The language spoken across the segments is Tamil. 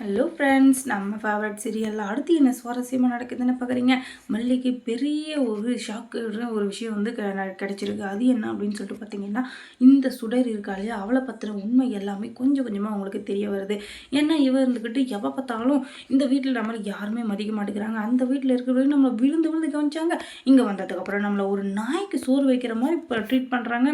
ஹலோ ஃப்ரெண்ட்ஸ், நம்ம ஃபேவரட் சீரியலில் அடுத்து என்ன சுவாரஸ்யமாக நடக்குதுன்னு பார்க்குறீங்க. மல்லிக்கு பெரிய ஒரு ஷாக்குற ஒரு விஷயம் வந்து கிடச்சிருக்கு. அது என்ன அப்படின்னு சொல்லிட்டு பார்த்தீங்கன்னா, இந்த சுடர் இருக்கா இல்லையா, அவளை பற்றின உண்மை எல்லாமே கொஞ்சம் கொஞ்சமாக அவங்களுக்கு தெரிய வருது. ஏன்னா இவ இருந்துக்கிட்டு எப்போ பார்த்தாலும் இந்த வீட்டில் நம்மளை யாருமே மதிக்க மாட்டேங்கிறாங்க, அந்த வீட்டில் இருக்கிறவங்க நம்மளை விழுந்து விழுந்து கவனிச்சாங்க, இங்கே வந்ததுக்கப்புறம் நம்மளை ஒரு நாய்க்கு சோறு வைக்கிற மாதிரி இப்போ ட்ரீட் பண்ணுறாங்க.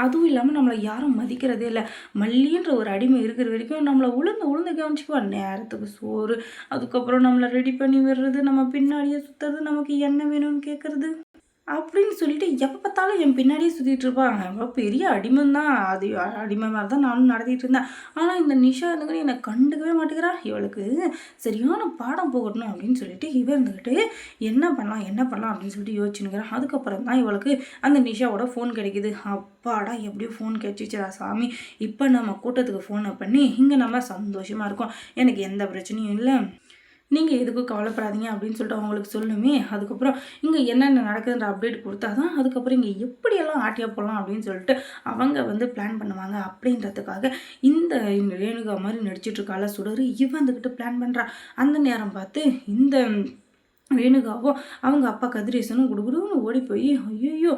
அதுவும் இல்லாமல் நம்மளை யாரும் மதிக்கிறதே இல்லை. மல்லின்ற ஒரு அடிமை இருக்கிற வரைக்கும் நம்மளை உளுந்து உளுந்து கவனிச்சுக்குவா. நேரத்துக்கு சோறு, அதுக்கப்புறம் நம்மளை ரெடி பண்ணி விடுறது, நம்ம பின்னாடியே சுற்றுறது, நமக்கு என்ன வேணும்னு கேட்குறது அப்படின்னு சொல்லிட்டு எப்போ பார்த்தாலும் என் பின்னாடியே சுற்றிட்டு இருப்பாங்க. அவ பெரிய அடிமன் தான். அது அடிமை மாதிரி தான் நானும் நடத்திட்டு இருந்தேன். ஆனால் இந்த நிஷா இருந்துக்கிட்டு என்னை கண்டுக்கவே மாட்டேங்கிறா. இவளுக்கு சரியான பாடம் போகணும் அப்படின்னு சொல்லிட்டு இவ இருந்துக்கிட்டு என்ன பண்ணலாம் அப்படின்னு சொல்லிட்டு யோசிச்சுனுக்கிறேன். அதுக்கப்புறம் தான் இவளுக்கு அந்த நிஷாவோட ஃபோன் கிடைக்குது. அப்பாடா, எப்படியும் ஃபோன் கிடைச்சிச்சுடா சாமி, இப்போ நம்ம கூட்டத்துக்கு ஃபோனை பண்ணி இங்கே நம்ம சந்தோஷமாக இருக்கோம், எனக்கு எந்த பிரச்சனையும் இல்லை, நீங்கள் எதுக்கும் கவலைப்படாதீங்க அப்படின்னு சொல்லிட்டு அவங்களுக்கு சொல்லணுமே. அதுக்கப்புறம் இங்கே என்னென்ன நடக்குதுன்ற அப்டேட் கொடுத்தா தான் அதுக்கப்புறம் இங்கே எப்படியெல்லாம் ஆட்டியா போடலாம் அப்படின்னு சொல்லிட்டு அவங்க வந்து பிளான் பண்ணுவாங்க. அப்படின்றதுக்காக இந்த ரேணுகா மாதிரி நடிச்சிட்ருக்கால சுடரு இவ வந்துக்கிட்டு பிளான் பண்ணுறா. அந்த நேரம் பார்த்து இந்த ரேணுகாவும் அவங்க அப்பா கதிரேசனும் குடுகுடுன்னு ஓடி போய், ஐயோ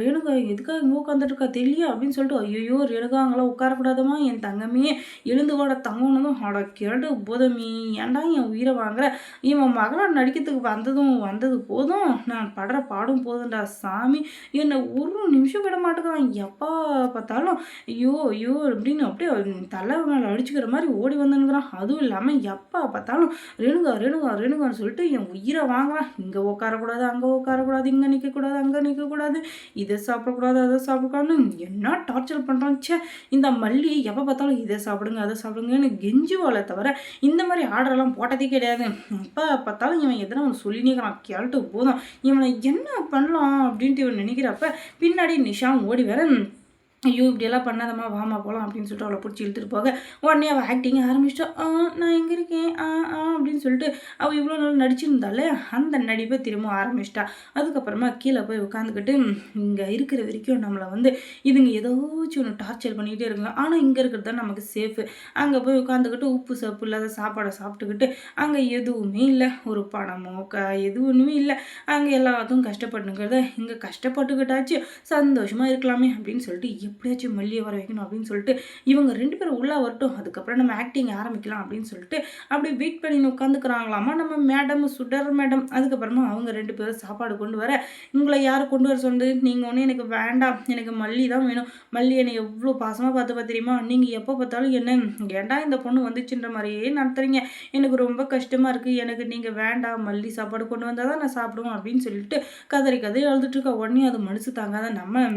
ரேணுகா எதுக்காக இங்கே உட்காந்துட்ருக்கா தெரியல அப்படின்னு சொல்லிட்டு, ஐயோ ரேணுகா அங்கெல்லாம் உட்காரக்கூடாதம்மா, என் தங்கமே எழுந்து வாட தங்கணுதும், அட கேட்டு போதமி, ஏன்டா என் உயிரை வாங்குற, இவன் மகளாக நடிக்கிறதுக்கு வந்தது போதும், நான் படுற பாடும் போதும்டா சாமி, என்னை ஒரு நிமிஷம் விட மாட்டேங்கிறான், எப்போ பார்த்தாலும் ஐயோ அப்படின்னு அப்படியே தலை மேலே அடிச்சுக்கிற மாதிரி ஓடி வந்துனுக்குறான். அதுவும் இல்லாமல் எப்போ பார்த்தாலும் ரேணுகான்னு சொல்லிட்டு என் உயிரை வாங்குறான். இங்கே உட்காரக்கூடாது, அங்கே உட்காரக்கூடாது, இங்கே நிற்கக்கூடாது, அங்கே நிற்கக்கூடாது, இதை சாப்பிடக்கூடாது, அதை சாப்பிடக்கூடாதுன்னு என்ன டார்ச்சர் பண்ணுறான். சே, இந்த மல்லி எப்போ பார்த்தாலும் இதை சாப்பிடுங்க அதை சாப்பிடுங்கன்னு கெஞ்சுவாளே தவிர இந்த மாதிரி ஆர்டரெல்லாம் போட்டதே கிடையாது. எப்போ பார்த்தாலும் இவன் எதனா ஒன்று சொல்லினேக்கிறான். கேள்ட்டு போதும், இவனை என்ன பண்ணலாம் அப்படின்ட்டு இவன் நினைக்கிறப்ப பின்னாடி நிஷாவும் ஓடி வர, ஐயோ இப்படியெல்லாம் பண்ணாதம்மா, வாமா போகலாம் அப்படின்னு சொல்லிட்டு அவளை பிடிச்சி இழுத்துட்டு போக உடனே அவள் ஆக்டிங் ஆரம்பிச்சிட்டா. நான் எங்கே இருக்கேன் அப்படின்னு சொல்லிட்டு அவள் இவ்வளோ நாள் நடிச்சிருந்தாலே அந்த நடிப்பை திரும்ப ஆரம்பிச்சிட்டா. அதுக்கப்புறமா கீழே போய் உட்காந்துக்கிட்டு இங்கே இருக்கிற வரைக்கும் நம்மளை வந்து இதுங்க ஏதாச்சும் ஒன்று டார்ச்சர் பண்ணிக்கிட்டே இருக்குங்க, ஆனால் இங்கே இருக்கிறது தான் நமக்கு சேஃபு. அங்கே போய் உட்காந்துக்கிட்டு உப்பு சப்பு இல்லாத சாப்பாடை சாப்பிட்டுக்கிட்டு அங்கே எதுவுமே இல்லை, ஒரு பணமோ எதுவுமே இல்லை, அங்கே எல்லாத்துக்கும் கஷ்டப்பட்டுங்கிறத இங்கே கஷ்டப்பட்டுக்கிட்டாச்சு சந்தோஷமாக இருக்கலாமே அப்படின்னு சொல்லிட்டு எப்படியாச்சும் மல்லியை வர வைக்கணும் அப்படின்னு சொல்லிட்டு இவங்க 2 பேரும் உள்ளே வரட்டும், அதுக்கப்புறம் நம்ம ஆக்டிங் ஆரம்பிக்கலாம் அப்படின்னு சொல்லிட்டு அப்படி வெயிட் பண்ணி உட்காந்துக்கிறாங்களாமா நம்ம மேடம், சுடர் மேடம். அதுக்கப்புறமா அவங்க 2 பேரும் சாப்பாடு கொண்டு வர, உங்களை யார் கொண்டு வர சொன்னது, நீங்கள் ஒன்று எனக்கு வேண்டாம், எனக்கு மல்லி தான் வேணும், மல்லி என்னை எவ்வளோ பாசமாக பார்த்து தெரியுமா, நீங்கள் எப்போ பார்த்தாலும் என்ன ஏண்டா இந்த பொண்ணு வந்துச்சுன்ற மாதிரியே நடத்துறீங்க, எனக்கு ரொம்ப கஷ்டமாக இருக்குது, எனக்கு நீங்கள் வேண்டாம், மல்லி சாப்பாடு கொண்டு வந்தால் தான் நான் சாப்பிடுவோம் அப்படின்னு சொல்லிட்டு கதறி எழுதுட்டுருக்கா. உடனே அது மனசு தாங்காத நம்ம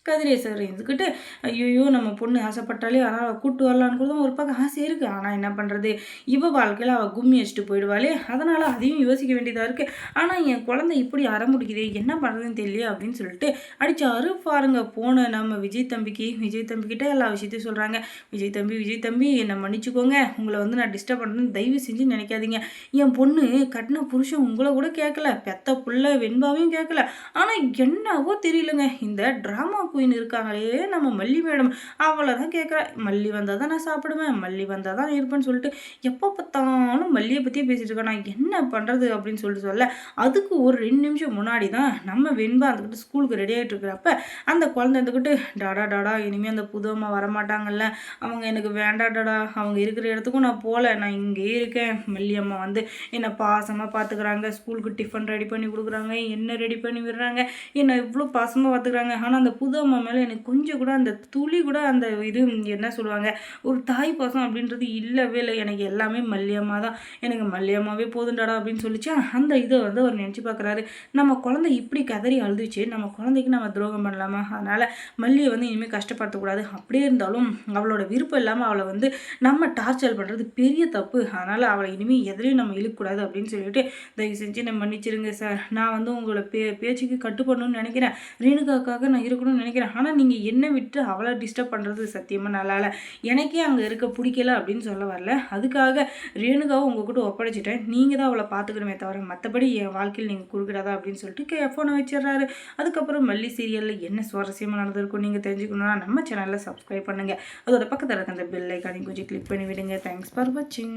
கதிரேசர் இருந்துக்கிட்டு, ஐயோ நம்ம பொண்ணு ஆசைப்பட்டாலே ஆனால் கூட்டு வரலான்னு கூட ஒரு பக்கம் ஆசை இருக்குது, ஆனால் என்ன பண்ணுறது, இவ வாழ்க்கையில் அவள் கும்மி வச்சுட்டு போயிடுவாளே, அதனால் அதையும் யோசிக்க வேண்டியதாக இருக்குது, ஆனால் என் குழந்தை இப்படி அறமுடிக்குது, என்ன பண்ணுறதுன்னு தெரியல அப்படின்னு சொல்லிட்டு அடிச்சாரு பாருங்க போன நம்ம விஜய் தம்பிக்கிட்ட எல்லா விஷயத்தையும் சொல்கிறாங்க. விஜய் தம்பி என்னை மன்னிச்சுக்கோங்க, உங்களை வந்து நான் டிஸ்டர்ப் பண்ணுறேன்னு தயவு செஞ்சு நினைக்காதீங்க, என் பொண்ணு கட்டின புருஷன் உங்களை கூட கேட்கல, பெத்த புள்ள வெண்பாவையும் கேட்கல, ஆனால் என்னவோ தெரியலங்க, இந்த ட்ராமா குயின் இருக்காங்களே நம்ம மல்லி மேடம், அவளை தான் கேட்குறா, மல்லி வந்தால் தான் நான் சாப்பிடுவேன், மல்லி வந்தால் தான் இருப்பேன்னு சொல்லிட்டு எப்போ பார்த்தாலும் மல்லியை பற்றியே பேசிகிட்டு இருக்கேன், நான் என்ன பண்ணுறது அப்படின்னு சொல்ல அதுக்கு ஒரு 2 நிமிஷம் முன்னாடி தான் நம்ம வெண்பா வந்துக்கிட்டு ஸ்கூலுக்கு ரெடி ஆகிட்டு இருக்கிறப்ப அந்த குழந்தை இருந்துக்கிட்டு, டாடா இனிமேல் அந்த புது அம்மா வரமாட்டாங்கல்ல, அவங்க எனக்கு வேண்டாடாடா, அவங்க இருக்கிற இடத்துக்கும் நான் போகல, நான் இங்கேயே இருக்கேன், மல்லி அம்மா வந்து என்னை பாசமாக பார்த்துக்கிறாங்க, ஸ்கூலுக்கு டிஃபன் ரெடி பண்ணி கொடுக்குறாங்க, என்ன ரெடி பண்ணி விடுறாங்க, என்னை இவ்வளோ பாசமாக பார்த்துக்கிறாங்க, ஆனால் அந்த புது அம்மா மேலே எனக்கு கொஞ்சம் கூட அந்த துளி கூட அந்த இது என்ன சொல்லுவாங்க, ஒரு தாய் பாசம் அப்படின்றது இல்லவே இல்லை, எனக்கு எல்லாமே மல்லியம்மா தான், எனக்கு மல்லியம்மாவே போதுண்டாடா அப்படின்னு சொல்லிச்சா. அந்த இதை வந்து அவர் நினச்சி பார்க்குறாரு, நம்ம குழந்தை இப்படி கதறி அழுதுச்சு, நம்ம குழந்தைக்கு நம்ம துரோகம் பண்ணலாமா, அதனால் மல்லியை வந்து இனிமேல் கஷ்டப்படுத்தக்கூடாது, அப்படியே இருந்தாலும் அவளோட விருப்பம் இல்லாமல் அவளை வந்து நம்ம டார்ச்சர் பண்ணுறது பெரிய தப்பு, அதனால் அவளை இனிமேல் எதுலேயும் நம்ம இழுக்கக்கூடாது அப்படின்னு சொல்லிட்டு தயவு செஞ்சு நான் மன்னிச்சிருங்க சார், நான் வந்து உங்களை பேச்சுக்கு கட்டுப்படணும்னு நினைக்கிறேன், ரேணுகாக்காக நான் இருக்கணும்னு நினைக்கிறேன். ஆனால் நீங்கள் என்னை விட்டு அவளை டிஸ்டர்ப் பண்ணுறது சத்தியமாக நல்லா இல்லை. எனக்கே அங்கே இருக்க பிடிக்கல அப்படின்னு சொல்ல வரல. அதுக்காக ரேணுகாவை உங்ககிட்ட ஒப்படைச்சிட்டேன். நீங்கள் தான் அவளை பார்த்துக்கணுமே தவிர மற்றபடி என் வாழ்க்கையில் நீங்கள் குறுக்கிடாதா அப்படின்னு சொல்லிட்டு ஃபோனை வச்சிடுறாரு. அதுக்கப்புறம் மல்லி சீரியலில் என்ன சுவாரஸ்யமாக நடந்திருக்கும் நீங்கள் தெரிஞ்சுக்கணுன்னா நம்ம சேனலில் சப்ஸ்கிரைப் பண்ணுங்கள். அதோட பக்கத்தில் இருக்க அந்த பெல் ஐக்கானையும் கொஞ்சம் கிளிக் பண்ணி விடுங்க. தேங்க்ஸ் ஃபார் வாட்சிங்.